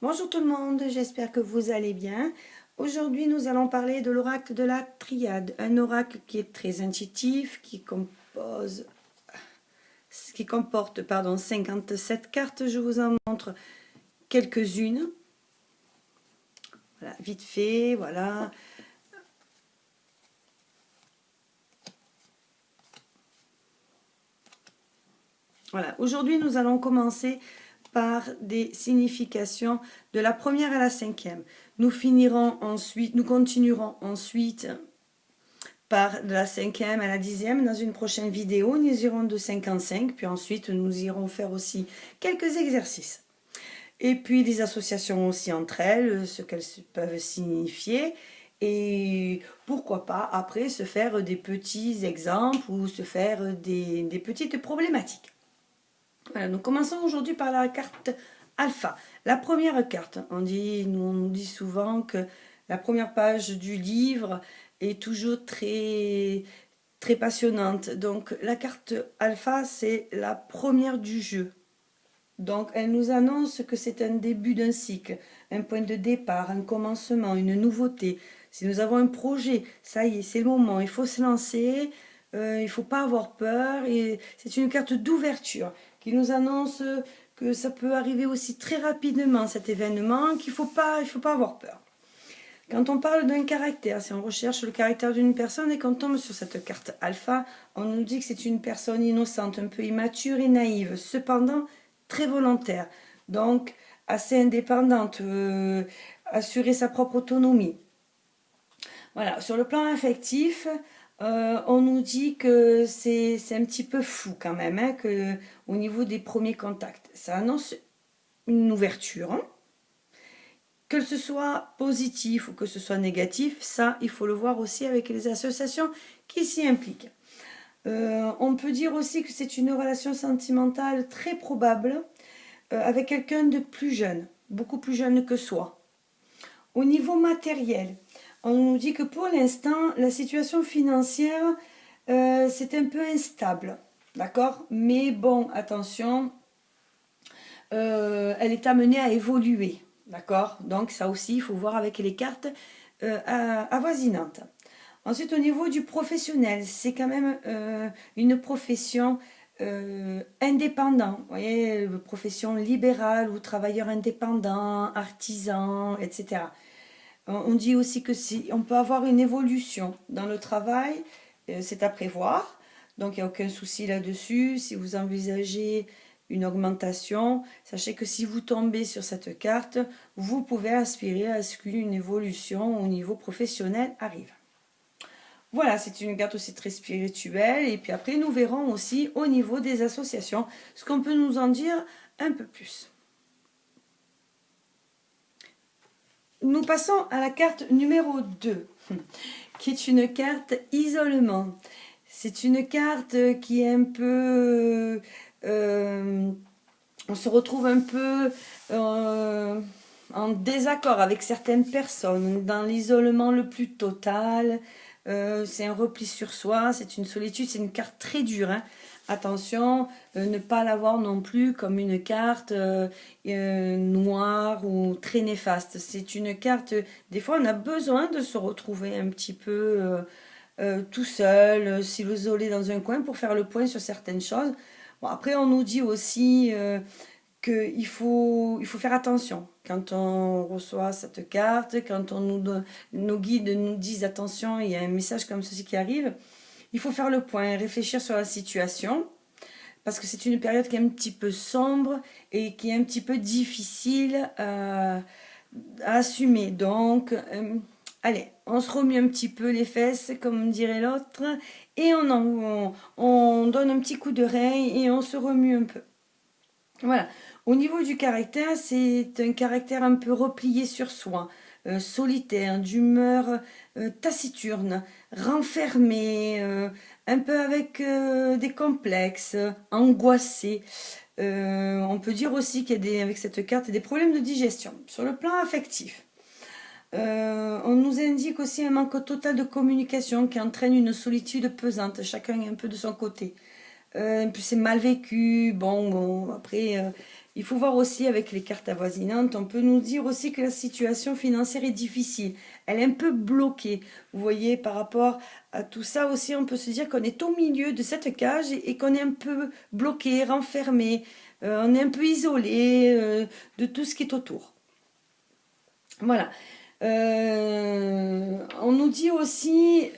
Bonjour tout le monde, j'espère que vous allez bien. Aujourd'hui, nous allons parler de l'oracle de la Triade, un oracle qui est très intuitif, qui comporte 57 cartes. Je vous en montre quelques-unes. Voilà, vite fait, voilà. Voilà, aujourd'hui, nous allons commencer par des significations de la première à la cinquième. Nous continuerons ensuite par de la cinquième à la dixième dans une prochaine vidéo. Nous irons de 55, puis ensuite nous irons faire aussi quelques exercices. Et puis les associations aussi entre elles, ce qu'elles peuvent signifier. Et pourquoi pas après se faire des petits exemples ou se faire des petites problématiques. Voilà, nous commençons aujourd'hui par la carte alpha. La première carte, on nous dit souvent que la première page du livre est toujours très, très passionnante. Donc la carte alpha, c'est la première du jeu. Donc elle nous annonce que c'est un début d'un cycle, un point de départ, un commencement, une nouveauté. Si nous avons un projet, ça y est, c'est le moment, il faut se lancer, il ne faut pas avoir peur. Et c'est une carte d'ouverture qui nous annonce que ça peut arriver aussi très rapidement cet événement, qu'il ne faut pas avoir peur. Quand on parle d'un caractère, si on recherche le caractère d'une personne et qu'on tombe sur cette carte alpha, on nous dit que c'est une personne innocente, un peu immature et naïve, cependant très volontaire, donc assez indépendante, assurer sa propre autonomie. Voilà, sur le plan affectif, on nous dit que c'est un petit peu flou quand même, hein, au niveau des premiers contacts. Ça annonce une ouverture, hein. Que ce soit positif ou que ce soit négatif, ça, il faut le voir aussi avec les associations qui s'y impliquent. On peut dire aussi que c'est une relation sentimentale très probable avec quelqu'un de plus jeune, beaucoup plus jeune que soi. Au niveau matériel, on nous dit que pour l'instant, la situation financière, c'est un peu instable, d'accord? Mais bon, attention, elle est amenée à évoluer. D'accord? Donc ça aussi, il faut voir avec les cartes avoisinantes. Ensuite, au niveau du professionnel, c'est quand même une profession indépendante. Vous voyez, profession libérale ou travailleur indépendant, artisan, etc. On dit aussi que si on peut avoir une évolution dans le travail, c'est à prévoir. Donc il n'y a aucun souci là-dessus. Si vous envisagez une augmentation, sachez que si vous tombez sur cette carte, vous pouvez aspirer à ce qu'une évolution au niveau professionnel arrive. Voilà, c'est une carte aussi très spirituelle. Et puis après, nous verrons aussi au niveau des associations ce qu'on peut nous en dire un peu plus. Nous passons à la carte numéro 2, qui est une carte isolement. C'est une carte qui est un peu... on se retrouve un peu en désaccord avec certaines personnes, dans l'isolement le plus total. C'est un repli sur soi, c'est une solitude, c'est une carte très dure, hein. Attention, ne pas la voir non plus comme une carte noire ou très néfaste. C'est une carte, des fois on a besoin de se retrouver un petit peu tout seul, s'isoler dans un coin pour faire le point sur certaines choses. Bon, après on nous dit aussi qu'il faut faire attention quand on reçoit cette carte, quand nos guides nous disent attention, il y a un message comme ceci qui arrive. Il faut faire le point, réfléchir sur la situation, parce que c'est une période qui est un petit peu sombre et qui est un petit peu difficile à assumer. Donc, allez, on se remet un petit peu les fesses, comme dirait l'autre, et on donne un petit coup de rein et on se remue un peu. Voilà. Au niveau du caractère, c'est un caractère un peu replié sur soi, solitaire, d'humeur taciturne, renfermé, un peu avec des complexes, angoissé. On peut dire aussi qu'il y a avec cette carte des problèmes de digestion. Sur le plan affectif, on nous indique aussi un manque total de communication qui entraîne une solitude pesante, chacun est un peu de son côté. Puis c'est mal vécu, bon après il faut voir aussi avec les cartes avoisinantes, on peut nous dire aussi que la situation financière est difficile. Elle est un peu bloquée. Vous voyez, par rapport à tout ça aussi, on peut se dire qu'on est au milieu de cette cage et qu'on est un peu bloqué, renfermé. On est un peu isolé de tout ce qui est autour. Voilà. On nous dit aussi,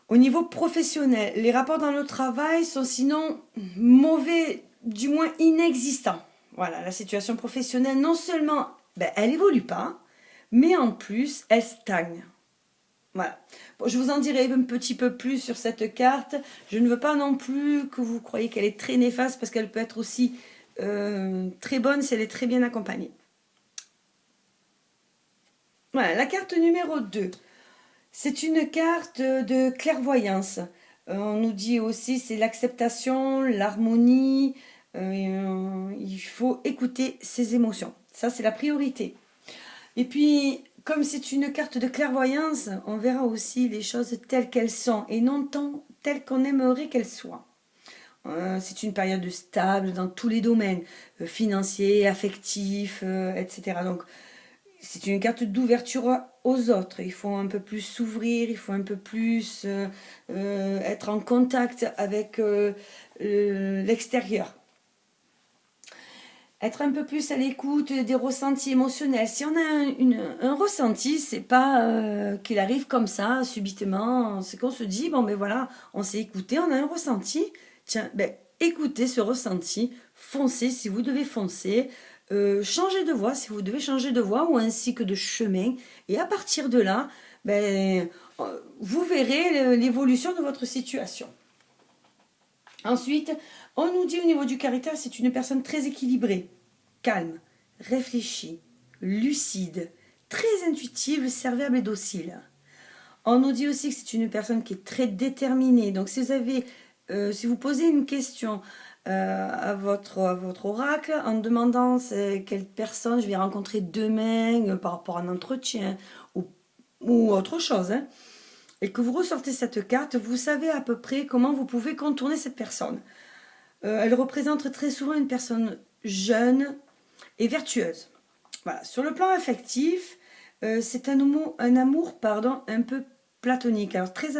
au niveau professionnel, les rapports dans le travail sont sinon mauvais, du moins inexistants. Voilà, la situation professionnelle, non seulement elle évolue pas, mais en plus, elle stagne. Voilà. Bon, je vous en dirai un petit peu plus sur cette carte. Je ne veux pas non plus que vous croyiez qu'elle est très néfaste, parce qu'elle peut être aussi très bonne si elle est très bien accompagnée. Voilà, la carte numéro 2. C'est une carte de clairvoyance. On nous dit aussi c'est l'acceptation, l'harmonie. Il faut écouter ses émotions. Ça, c'est la priorité. Et puis, comme c'est une carte de clairvoyance, on verra aussi les choses telles qu'elles sont et non tant telles qu'on aimerait qu'elles soient. C'est une période stable dans tous les domaines, financiers, affectifs, etc. Donc, c'est une carte d'ouverture aux autres. Il faut un peu plus s'ouvrir, il faut un peu plus être en contact avec l'extérieur. Être un peu plus à l'écoute des ressentis émotionnels. Si on a un ressenti, c'est pas qu'il arrive comme ça, subitement. C'est qu'on se dit, bon ben voilà, on s'est écouté, on a un ressenti. Tiens, écoutez ce ressenti, foncez si vous devez foncer. Changez de voie si vous devez changer de voie ou ainsi que de chemin, et à partir de là vous verrez l'évolution de votre situation. Ensuite, on nous dit au niveau du caractère, c'est une personne très équilibrée, calme, réfléchie, lucide, très intuitive, serviable et docile. On nous dit aussi que c'est une personne qui est très déterminée. Donc si vous posez une question à votre oracle en demandant quelle personne je vais rencontrer demain par rapport à un entretien ou autre chose, et que vous ressortez cette carte, vous savez à peu près comment vous pouvez contourner cette personne. Elle représente très souvent une personne jeune et vertueuse. Voilà. Sur le plan affectif, c'est un amour un peu platonique. Alors très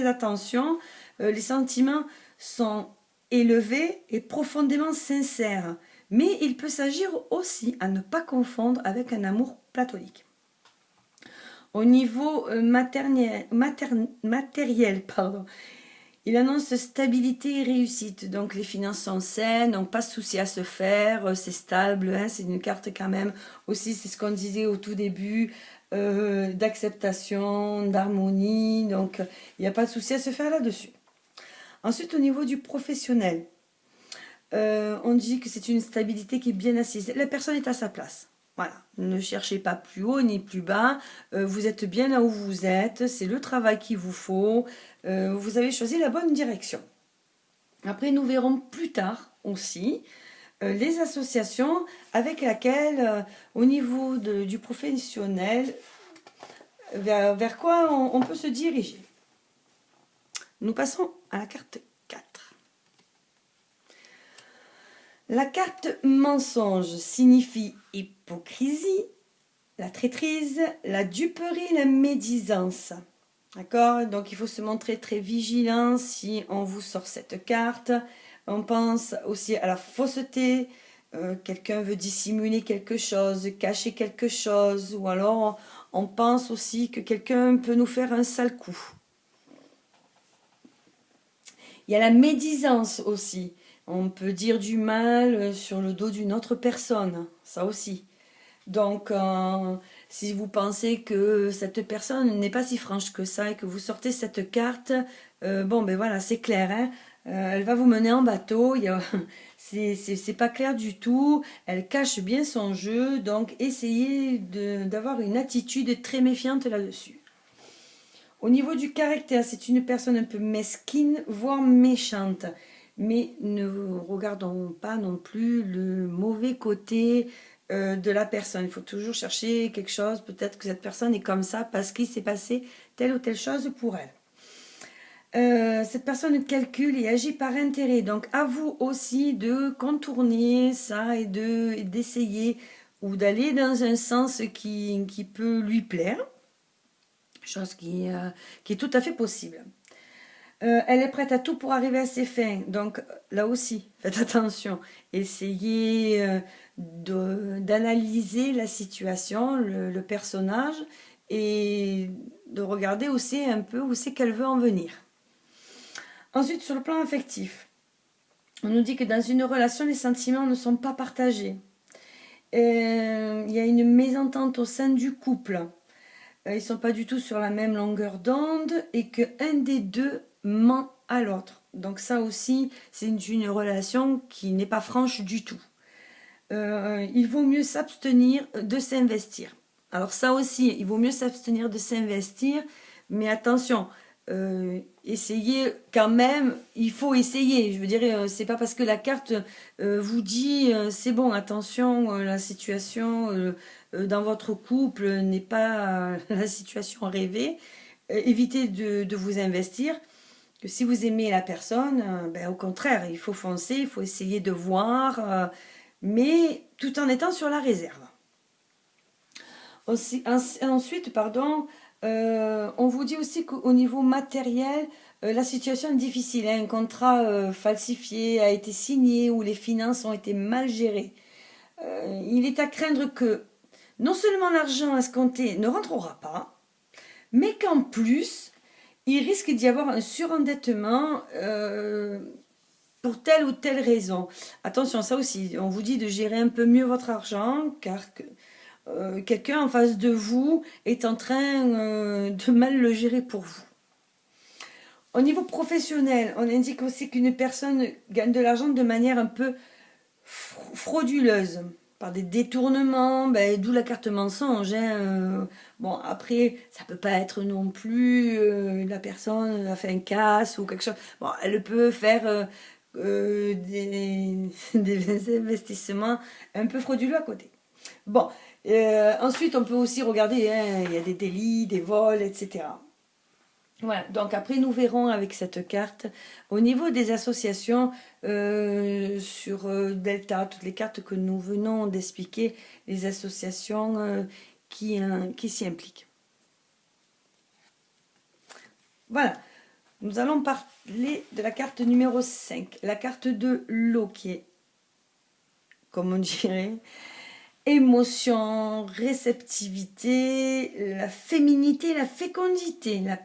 attention, les sentiments sont élevés et profondément sincères. Mais il peut s'agir aussi à ne pas confondre avec un amour platonique. Au niveau matériel, il annonce stabilité et réussite. Donc les finances sont saines, donc pas de souci à se faire, c'est stable, hein, c'est une carte quand même aussi, c'est ce qu'on disait au tout début, d'acceptation, d'harmonie, donc il n'y a pas de souci à se faire là-dessus. Ensuite, au niveau du professionnel, on dit que c'est une stabilité qui est bien assise. La personne est à sa place. Voilà, ne cherchez pas plus haut ni plus bas, vous êtes bien là où vous êtes, c'est le travail qu'il vous faut, vous avez choisi la bonne direction. Après, nous verrons plus tard aussi les associations avec lesquelles, au niveau du professionnel, vers quoi on peut se diriger. Nous passons à la carte 4. La carte mensonge signifie hypocrisie, la traîtrise, la duperie, la médisance. D'accord? Donc il faut se montrer très vigilant si on vous sort cette carte. On pense aussi à la fausseté. Quelqu'un veut dissimuler quelque chose, cacher quelque chose. Ou alors on pense aussi que quelqu'un peut nous faire un sale coup. Il y a la médisance aussi. On peut dire du mal sur le dos d'une autre personne, ça aussi. Donc, si vous pensez que cette personne n'est pas si franche que ça et que vous sortez cette carte, voilà, c'est clair, hein, elle va vous mener en bateau, c'est pas clair du tout, elle cache bien son jeu, donc essayez d'avoir une attitude très méfiante là-dessus. Au niveau du caractère, c'est une personne un peu mesquine, voire méchante. Mais ne regardons pas non plus le mauvais côté de la personne. Il faut toujours chercher quelque chose. Peut-être que cette personne est comme ça parce qu'il s'est passé telle ou telle chose pour elle. Cette personne calcule et agit par intérêt. Donc, à vous aussi de contourner ça et d'essayer ou d'aller dans un sens qui peut lui plaire, chose qui est tout à fait possible. Elle est prête à tout pour arriver à ses fins. Donc, là aussi, faites attention. Essayez d'analyser la situation, le personnage, et de regarder où c'est un peu, où c'est qu'elle veut en venir. Ensuite, sur le plan affectif, on nous dit que dans une relation, les sentiments ne sont pas partagés. Il y a une mésentente au sein du couple. Ils ne sont pas du tout sur la même longueur d'onde et qu'un des deux ment à l'autre. Donc ça aussi, c'est une relation qui n'est pas franche du tout. Il vaut mieux s'abstenir de s'investir. Alors ça aussi, il vaut mieux s'abstenir de s'investir, mais attention, essayez quand même, il faut essayer. Je veux dire, c'est pas parce que la carte vous dit c'est bon, attention, la situation dans votre couple n'est pas la situation rêvée. Évitez de vous investir. Que si vous aimez la personne, ben, au contraire, il faut foncer, il faut essayer de voir, mais tout en étant sur la réserve. Ensuite, pardon, on vous dit aussi qu'au niveau matériel, la situation est difficile. Un contrat falsifié a été signé ou les finances ont été mal gérées. Il est à craindre que non seulement l'argent escompté ne rentrera pas, mais qu'en plus, il risque d'y avoir un surendettement pour telle ou telle raison. Attention, ça aussi, on vous dit de gérer un peu mieux votre argent, car quelqu'un en face de vous est en train de mal le gérer pour vous. Au niveau professionnel, on indique aussi qu'une personne gagne de l'argent de manière un peu frauduleuse, par des détournements, ben, d'où la carte mensonge. Bon, après, ça peut pas être non plus la personne a fait un casse ou quelque chose. Bon, elle peut faire des investissements un peu frauduleux à côté. Bon, ensuite, on peut aussi regarder, hein, il y a des délits, des vols, etc. Voilà, donc après nous verrons avec cette carte au niveau des associations sur Delta, toutes les cartes que nous venons d'expliquer, les associations qui s'y impliquent. Voilà, nous allons parler de la carte numéro 5, la carte de l'eau qui est, comme on dirait, émotion, réceptivité, la féminité, la fécondité, la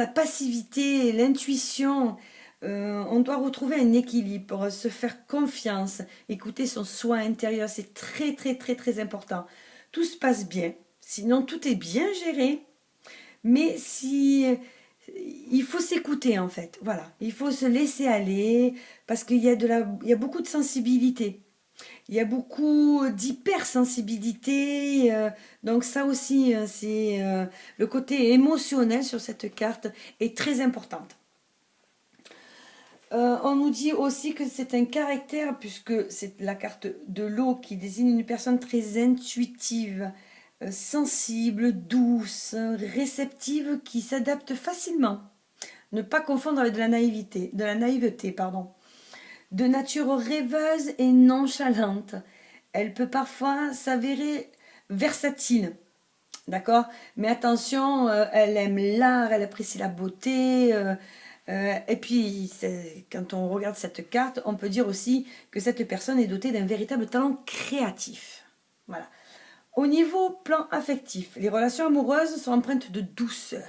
passivité, l'intuition. On doit retrouver un équilibre, se faire confiance, écouter son soi intérieur, c'est très très très très important. Tout se passe bien, sinon tout est bien géré, mais il faut s'écouter en fait, voilà, il faut se laisser aller parce qu'il y a beaucoup de sensibilité. Il y a beaucoup d'hypersensibilité, donc ça aussi, c'est le côté émotionnel sur cette carte est très important. On nous dit aussi que c'est un caractère, puisque c'est la carte de l'eau qui désigne une personne très intuitive, sensible, douce, réceptive, qui s'adapte facilement. Ne pas confondre avec de la naïveté, pardon. De nature rêveuse et nonchalante. Elle peut parfois s'avérer versatile, d'accord? Mais attention, elle aime l'art, elle apprécie la beauté. Et puis, quand on regarde cette carte, on peut dire aussi que cette personne est dotée d'un véritable talent créatif. Voilà. Au niveau plan affectif, les relations amoureuses sont empreintes de douceur.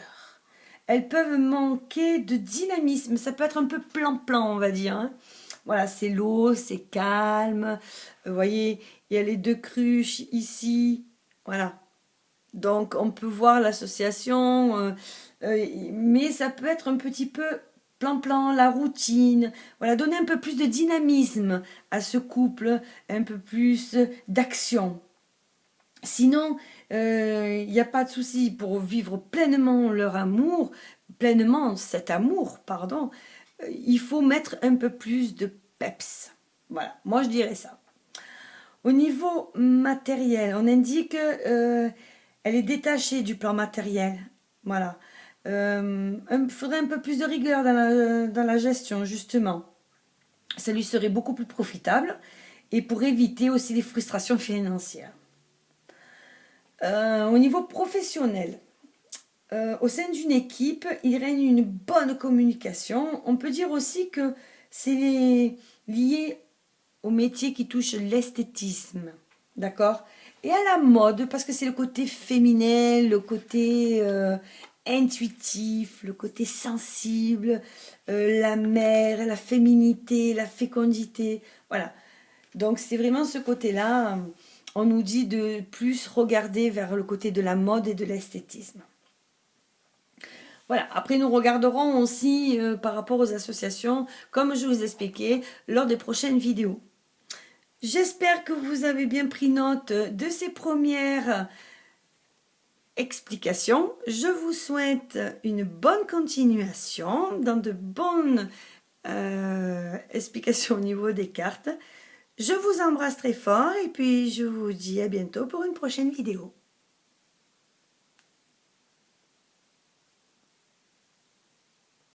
Elles peuvent manquer de dynamisme. Ça peut être un peu plan-plan, on va dire, hein. Voilà, c'est l'eau, c'est calme. Vous voyez, il y a les deux cruches ici. Voilà. Donc, on peut voir l'association. Mais ça peut être un petit peu plan-plan, la routine. Voilà, donner un peu plus de dynamisme à ce couple, un peu plus d'action. Sinon, il n'y a pas de souci pour vivre pleinement leur amour, pleinement cet amour, pardon. Il faut mettre un peu plus de peps. Voilà, moi je dirais ça. Au niveau matériel, on indique qu'elle est détachée du plan matériel. Voilà. faudrait un peu plus de rigueur dans la gestion, justement. Ça lui serait beaucoup plus profitable et pour éviter aussi les frustrations financières. Au niveau professionnel, au sein d'une équipe, il règne une bonne communication. On peut dire aussi que c'est lié au métier qui touche l'esthétisme, d'accord? Et à la mode, parce que c'est le côté féminin, le côté intuitif, le côté sensible, la mère, la féminité, la fécondité, voilà. Donc c'est vraiment ce côté-là, on nous dit de plus regarder vers le côté de la mode et de l'esthétisme. Voilà, après nous regarderons aussi par rapport aux associations, comme je vous expliquais, lors des prochaines vidéos. J'espère que vous avez bien pris note de ces premières explications. Je vous souhaite une bonne continuation dans de bonnes explications au niveau des cartes. Je vous embrasse très fort et puis je vous dis à bientôt pour une prochaine vidéo.